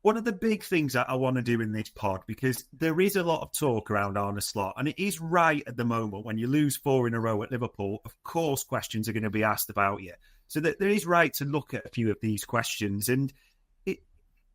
one of the big things that I want to do in this pod, because there is a lot of talk around Arne Slot, and it is right at the moment when you lose 4 in a row at Liverpool, of course questions are going to be asked about you. So that there is right to look at a few of these questions, and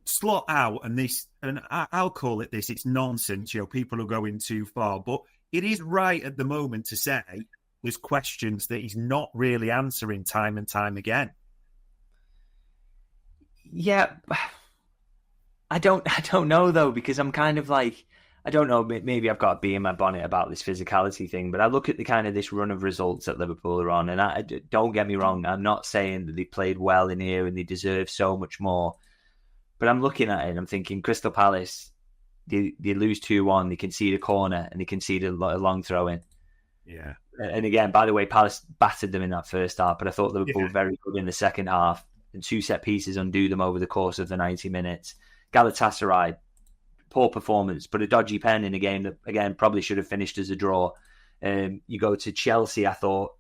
Slot out, and I'll call it this, it's nonsense, people are going too far, but it is right at the moment to say there's questions that he's not really answering time and time again. Yeah, I don't know though, because I'm kind of like, I don't know, maybe I've got a bee in my bonnet about this physicality thing, but I look at the kind of this run of results that Liverpool are on, and don't get me wrong, I'm not saying that they played well in here and they deserve so much more. But I'm looking at it and I'm thinking, Crystal Palace, they lose 2-1, they concede a corner and they concede a long throw in. Yeah. And again, by the way, Palace battered them in that first half, but I thought Liverpool were very good in the second half, and 2 set pieces undo them over the course of the 90 minutes. Galatasaray, poor performance, but a dodgy pen in a game that, again, probably should have finished as a draw. You go to Chelsea, I thought,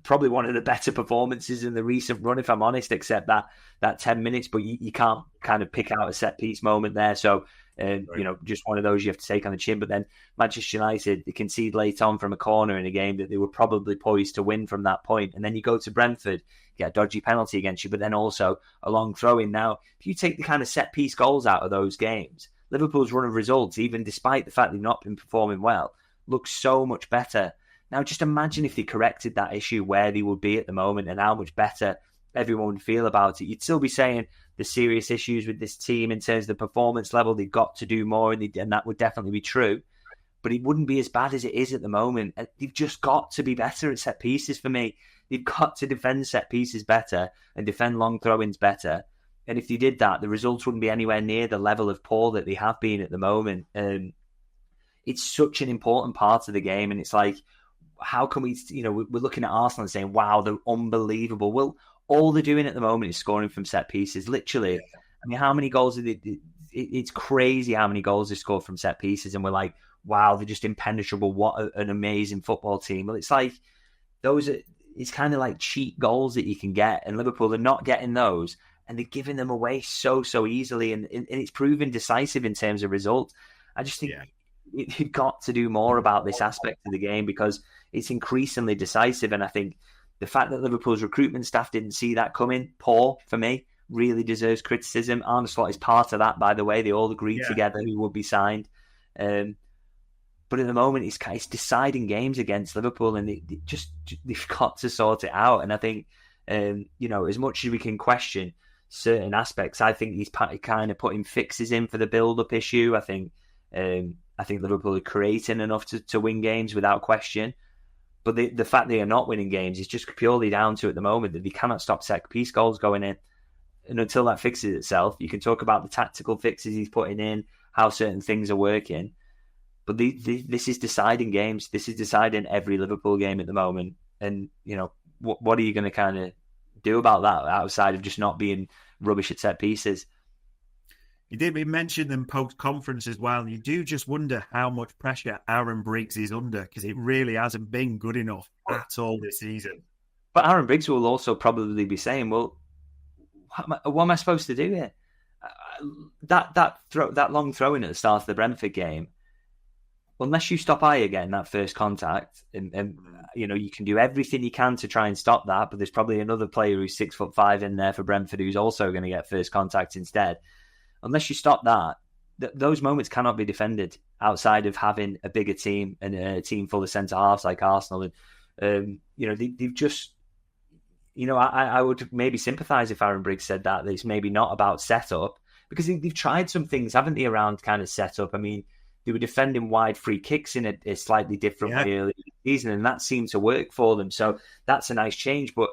probably one of the better performances in the recent run, if I'm honest, except that 10 minutes, but you can't kind of pick out a set piece moment there. So, right. Just one of those you have to take on the chin. But then Manchester United, they concede late on from a corner in a game that they were probably poised to win from that point. And then you go to Brentford, get a dodgy penalty against you, but then also a long throw in. Now, if you take the kind of set piece goals out of those games, Liverpool's run of results, even despite the fact they've not been performing well, looks so much better. Now, just imagine if they corrected that issue, where they would be at the moment and how much better everyone would feel about it. You'd still be saying the serious issues with this team in terms of the performance level, they've got to do more, and that would definitely be true. But it wouldn't be as bad as it is at the moment. They've just got to be better at set pieces for me. They've got to defend set pieces better and defend long throw-ins better. And if they did that, the results wouldn't be anywhere near the level of poor that they have been at the moment. It's such an important part of the game, and it's like, how can we, we're looking at Arsenal and saying, wow, they're unbelievable. Well, all they're doing at the moment is scoring from set pieces, literally. I mean, how many goals it's crazy how many goals they scored from set pieces, and we're like, wow, they're just impenetrable. What an amazing football team. Well, it's like, it's kind of like cheap goals that you can get, and Liverpool are not getting those, and they're giving them away so easily, and it's proven decisive in terms of results. I just think you've got to do more about this aspect of the game, because it's increasingly decisive. And I think the fact that Liverpool's recruitment staff didn't see that coming, poor for me, really deserves criticism. Arne Slot is part of that, by the way. They all agreed together who would be signed. But at the moment, it's deciding games against Liverpool, and they've got to sort it out. And I think, as much as we can question certain aspects, I think he's kind of putting fixes in for the build-up issue. I think Liverpool are creating enough to win games without question. But the fact they are not winning games is just purely down to, at the moment, that they cannot stop set piece goals going in. And until that fixes itself, you can talk about the tactical fixes he's putting in, how certain things are working. But this is deciding games. This is deciding every Liverpool game at the moment. And, what are you going to kind of do about that outside of just not being rubbish at set pieces? You did mention them post-conference as well, and you do just wonder how much pressure Aaron Briggs is under, because it really hasn't been good enough at all this season. But Aaron Briggs will also probably be saying, well, what am I supposed to do here? That long throw-in at the start of the Brentford game, unless you stop Ayer getting that first contact, and you can do everything you can to try and stop that, but there's probably another player who's 6'5" in there for Brentford who's also going to get first contact instead. Unless you stop that, those moments cannot be defended outside of having a bigger team and a team full of centre-halves like Arsenal. And, they've just... I would maybe sympathise if Aaron Briggs said that it's maybe not about set-up, because they've tried some things, haven't they, around kind of set-up. I mean, they were defending wide free kicks in a slightly different way earlier in the season, and that seemed to work for them. So that's a nice change, but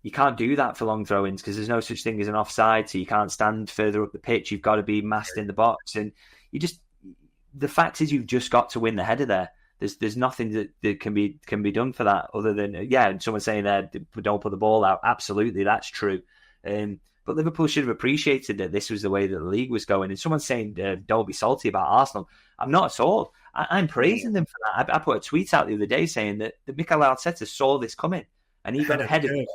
you can't do that for long throw-ins because there's no such thing as an offside, so you can't stand further up the pitch. You've got to be massed in the box, and the fact is you've just got to win the header there. There's nothing that can be done for that other than and someone saying don't put the ball out. Absolutely, that's true. But Liverpool should have appreciated that this was the way that the league was going. And someone saying don't be salty about Arsenal. I'm not at all. I'm praising them for that. I put a tweet out the other day saying that Mikel Arteta saw this coming and he got ahead of it.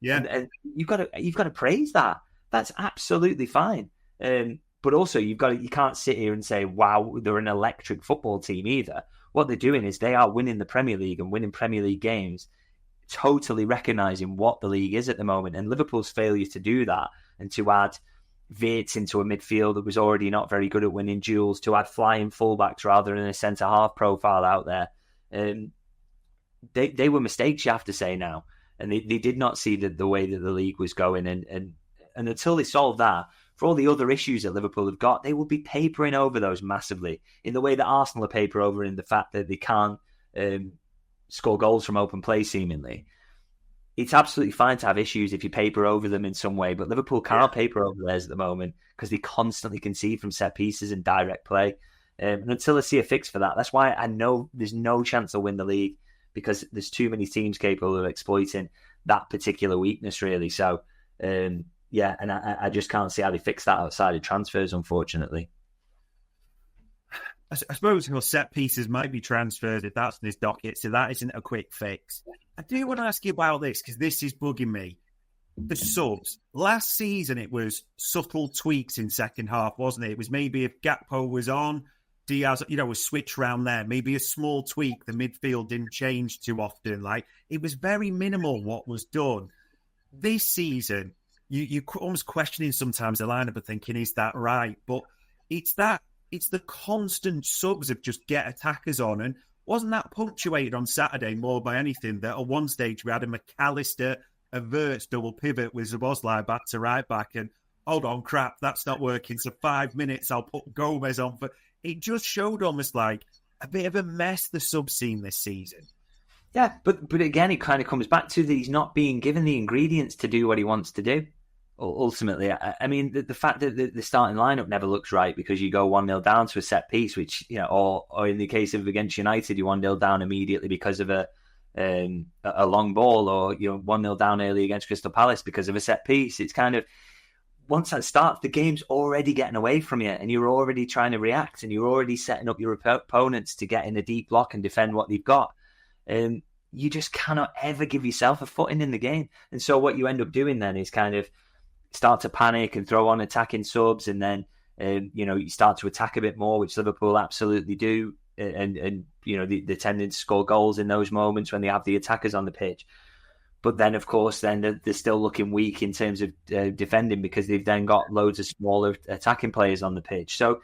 Yeah, and you've got to praise that. That's absolutely fine. But also, you can't sit here and say, wow, they're an electric football team either. What they're doing is they are winning the Premier League and winning Premier League games, totally recognising what the league is at the moment. And Liverpool's failure to do that and to add Wirtz into a midfield that was already not very good at winning duels, to add flying fullbacks rather than a centre-half profile out there, they were mistakes, you have to say now. And they did not see the way that the league was going. And until they solve that, for all the other issues that Liverpool have got, they will be papering over those massively in the way that Arsenal are paper over in the fact that they can't score goals from open play, seemingly. It's absolutely fine to have issues if you paper over them in some way, but Liverpool can't paper over theirs at the moment because they constantly concede from set pieces and direct play. And until I see a fix for that, that's why I know there's no chance they'll win the league, because there's too many teams capable of exploiting that particular weakness, really. So, yeah, and I just can't see how they fix that outside of transfers, unfortunately. I suppose set pieces might be transferred if that's in his docket, so that isn't a quick fix. I do want to ask you about this, because this is bugging me. The subs. Last season, it was subtle tweaks in second half, wasn't it? It was maybe if Gakpo was on, Diaz, was switch round there. Maybe a small tweak. The midfield didn't change too often. Like, it was very minimal what was done. This season, you're almost questioning sometimes the lineup and thinking, is that right? But it's the constant subs of just get attackers on. And wasn't that punctuated on Saturday more by anything that at one stage we had a McAllister, a Wirtz double pivot with Szoboszlai back to right back, and hold on, crap, that's not working. So 5 minutes, I'll put Gomez on for. It just showed almost like a bit of a mess, the sub scene this season. Yeah, but again, it kind of comes back to that he's not being given the ingredients to do what he wants to do. Ultimately, I mean, the fact that the starting lineup never looks right because you go 1-0 down to a set piece, which, or in the case of against United, you 1-0 down immediately because of a long ball, or 1-0 down early against Crystal Palace because of a set piece. It's kind of, once that starts, the game's already getting away from you, and you're already trying to react, and you're already setting up your opponents to get in a deep block and defend what they've got. You just cannot ever give yourself a footing in the game. And so what you end up doing then is kind of start to panic and throw on attacking subs, and then you start to attack a bit more, which Liverpool absolutely do, and they're tending to score goals in those moments when they have the attackers on the pitch. But then, of course, then they're still looking weak in terms of defending, because they've then got loads of smaller attacking players on the pitch. So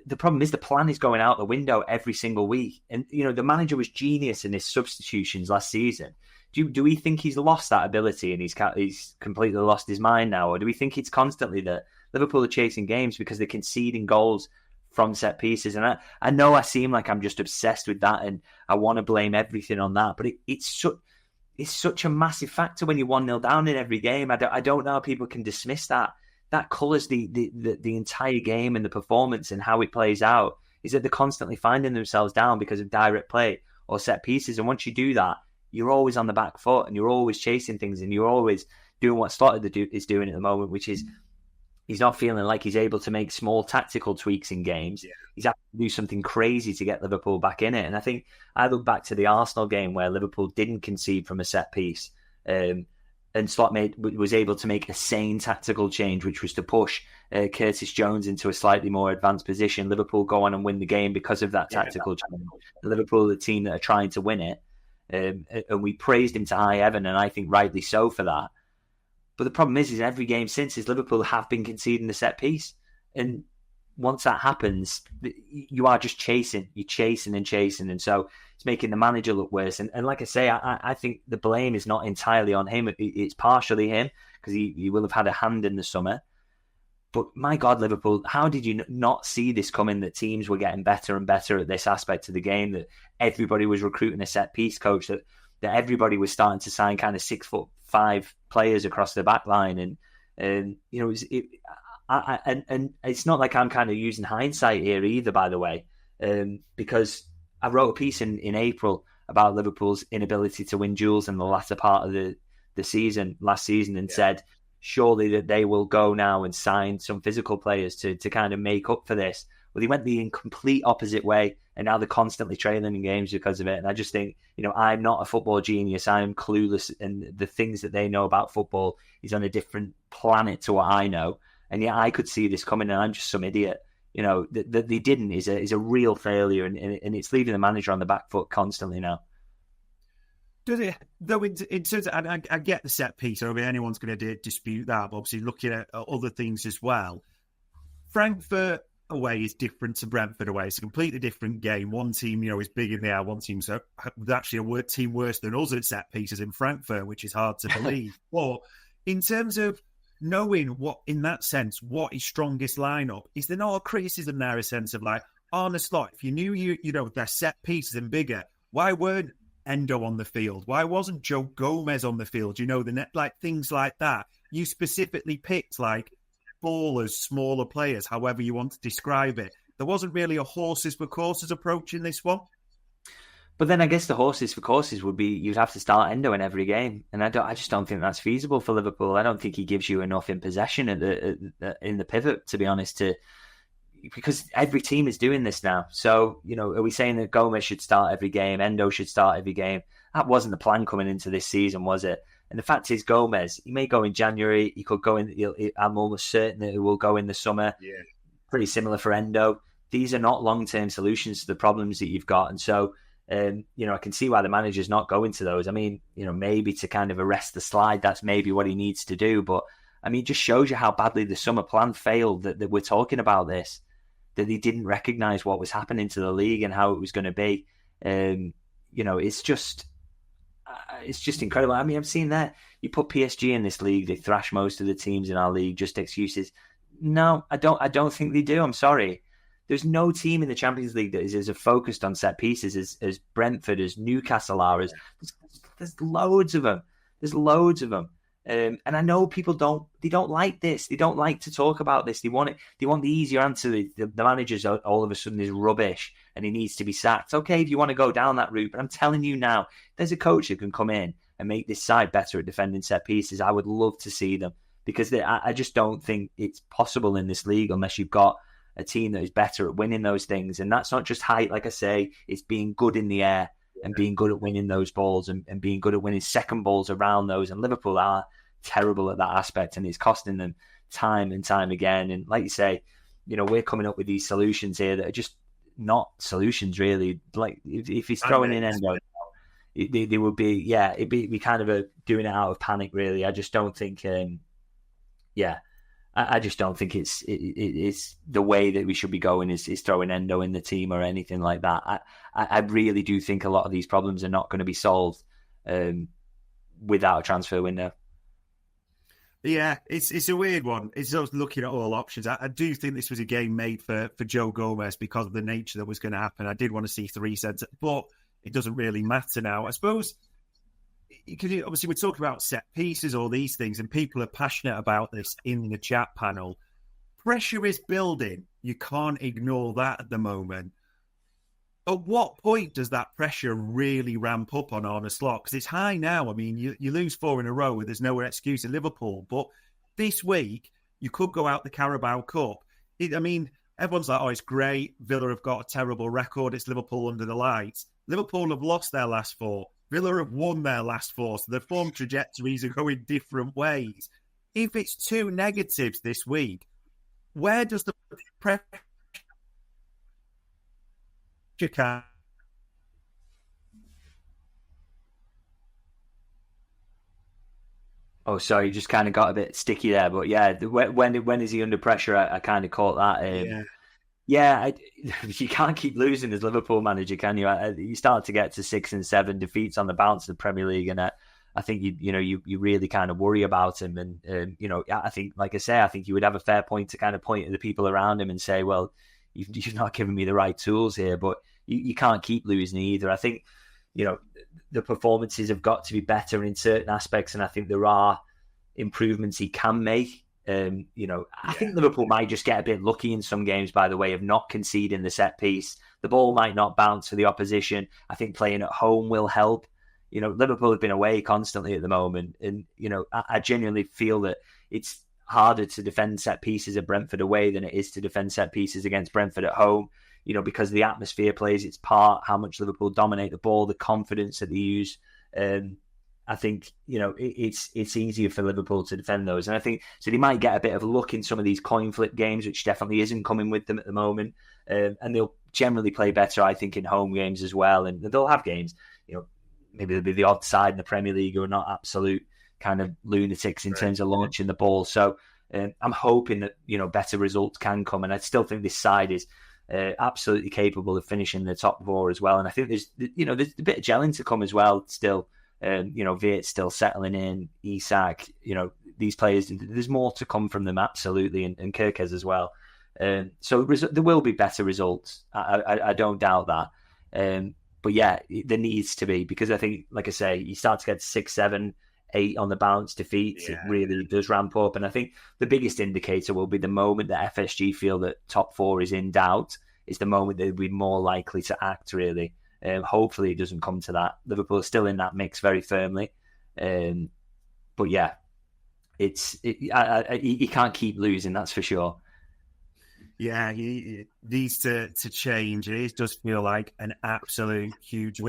the problem is the plan is going out the window every single week. And, the manager was genius in his substitutions last season. Do we think he's lost that ability and he's completely lost his mind now? Or do we think it's constantly that Liverpool are chasing games because they're conceding goals from set pieces? And I know I seem like I'm just obsessed with that and I want to blame everything on that, but it's such a massive factor when you're 1-0 down in every game. I don't know how people can dismiss that. That colours the entire game and the performance and how it plays out, is that they're constantly finding themselves down because of direct play or set pieces. And once you do that, you're always on the back foot and you're always chasing things and you're always doing what Slot is doing at the moment, which is he's not feeling like he's able to make small tactical tweaks in games. Yeah. He's had to do something crazy to get Liverpool back in it. And I think I look back to the Arsenal game where Liverpool didn't concede from a set piece. And Slot was able to make a sane tactical change, which was to push Curtis Jones into a slightly more advanced position. Liverpool go on and win the game because of that tactical change. Liverpool, the team that are trying to win it. And we praised him to high heaven, and I think rightly so for that. But the problem is every game since is Liverpool have been conceding the set piece. And once that happens, you are just chasing. You're chasing and chasing. And so it's making the manager look worse. And like I say, I think the blame is not entirely on him. It's partially him, because he will have had a hand in the summer. But my God, Liverpool, how did you not see this coming, that teams were getting better and better at this aspect of the game, that everybody was recruiting a set-piece coach, that everybody was starting to sign kind of 6'5" players across the back line. And it's not like I'm kind of using hindsight here either, by the way, because I wrote a piece in April about Liverpool's inability to win duels in the latter part of the season, last season, and said, surely that they will go now and sign some physical players to kind of make up for this. Well, they went the complete opposite way, and now they're constantly trailing in games because of it. And I just think, I'm not a football genius. I'm clueless, and the things that they know about football is on a different planet to what I know. And yeah, I could see this coming, and I'm just some idiot. That they didn't is a real failure, and it's leaving the manager on the back foot constantly now. Does it, though, in terms of, and I get the set piece, I don't think anyone's going to dispute that, but obviously looking at other things as well. Frankfurt away is different to Brentford away. It's a completely different game. One team, is big in the air. One team's actually a team worse than us at set pieces in Frankfurt, which is hard to believe. But in terms of knowing what is strongest lineup, is there not a criticism there, a sense of like, Arne Slot, if you knew their set pieces and bigger, why weren't Endo on the field? Why wasn't Joe Gomez on the field? The net, like things like that. You specifically picked like ballers, smaller players, however you want to describe it. There wasn't really a horses for courses approach in this one. But then I guess the horses for courses would be you'd have to start Endo in every game, and I just don't think that's feasible for Liverpool. I don't think he gives you enough in possession in the pivot, to be honest, because every team is doing this now. So, are we saying that Gomez should start every game, Endo should start every game? That wasn't the plan coming into this season, was it? And the fact is, Gomez, he may go in January, he could go in, I'm almost certain that he will go in the summer. Yeah. Pretty similar for Endo. These are not long-term solutions to the problems that you've got. And so, I can see why the manager's not going to those. I mean, maybe to kind of arrest the slide, that's maybe what he needs to do. But, I mean, it just shows you how badly the summer plan failed that we're talking about this. That he didn't recognise what was happening to the league and how it was going to be. It's just incredible. I mean, I've seen that. You put PSG in this league, they thrash most of the teams in our league, just excuses. No, I don't think they do. I'm sorry. There's no team in the Champions League that is as focused on set pieces as Brentford, as Newcastle are. There's loads of them. There's loads of them. And I know people don't like this. They don't like to talk about this. They want the easier answer. The manager's all of a sudden is rubbish and he needs to be sacked. Okay, if you want to go down that route, but I'm telling you now, there's a coach that can come in and make this side better at defending set pieces. I would love to see them because I just don't think it's possible in this league unless you've got a team that is better at winning those things. And that's not just height, like I say, it's being good in the air and being good at winning those balls and being good at winning second balls around those. And Liverpool are terrible at that aspect, and it's costing them time and time again. And like you say, we're coming up with these solutions here that are just not solutions, really. Like if he's throwing in Endo, they would be, it'd be kind of doing it out of panic, really. I just don't think, I just don't think it's the way that we should be going is throwing Endo in the team or anything like that. I really do think a lot of these problems are not going to be solved without a transfer window. Yeah, it's a weird one. It's just looking at all options. I do think this was a game made for Joe Gomez because of the nature that was going to happen. I did want to see 3 centre, but it doesn't really matter now. I suppose, because obviously we're talking about set pieces, all these things, and people are passionate about this in the chat panel. Pressure is building. You can't ignore that at the moment. At what point does that pressure really ramp up on Arne Slot? Because it's high now. I mean, you lose 4 in a row, there's no excuse in Liverpool. But this week, you could go out the Carabao Cup. Everyone's like, oh, it's great. Villa have got a terrible record. It's Liverpool under the lights. Liverpool have lost their last 4. Villa have won their last 4. So their form trajectories are going different ways. If it's 2 negatives this week, where does the pressure come? Oh, sorry, you just kind of got a bit sticky there. But yeah, when is he under pressure? I kind of caught that. You can't keep losing as Liverpool manager, can you? You start to get to 6 and 7 defeats on the bounce of the Premier League, and I think you really kind of worry about him. And I think, like I say, I think you would have a fair point to kind of point at the people around him and say, well, you've not given me the right tools here, but you can't keep losing either. I think, the performances have got to be better in certain aspects, and I think there are improvements he can make. I think Liverpool might just get a bit lucky in some games by the way of not conceding the set piece. The ball might not bounce for the opposition. I think playing at home will help. Liverpool have been away constantly at the moment, and I genuinely feel that it's harder to defend set pieces at Brentford away than it is to defend set pieces against Brentford at home. Because the atmosphere plays its part, how much Liverpool dominate the ball, the confidence that they use. I think, it's easier for Liverpool to defend those. And I think, so they might get a bit of a look in some of these coin flip games, which definitely isn't coming with them at the moment. And they'll generally play better, I think, in home games as well. And they'll have games, maybe they'll be the odd side in the Premier League who are not absolute kind of lunatics in terms of launching the ball. So I'm hoping that, better results can come. And I still think this side is absolutely capable of finishing the top 4 as well. And I think there's a bit of gelling to come as well still. Viet's still settling in, Isak, these players, there's more to come from them, absolutely, and Kirkes as well. So there will be better results. I don't doubt that. But yeah, there needs to be, because I think, like I say, you start to get 6, 7, 8 on the balance defeats, it really does ramp up. And I think the biggest indicator will be the moment that FSG feel that top 4 is in doubt, is the moment they'll be more likely to act, really. Hopefully it doesn't come to that. Liverpool is still in that mix very firmly. But yeah, he can't keep losing, that's for sure. Yeah, he needs to change. It does feel like an absolute huge win.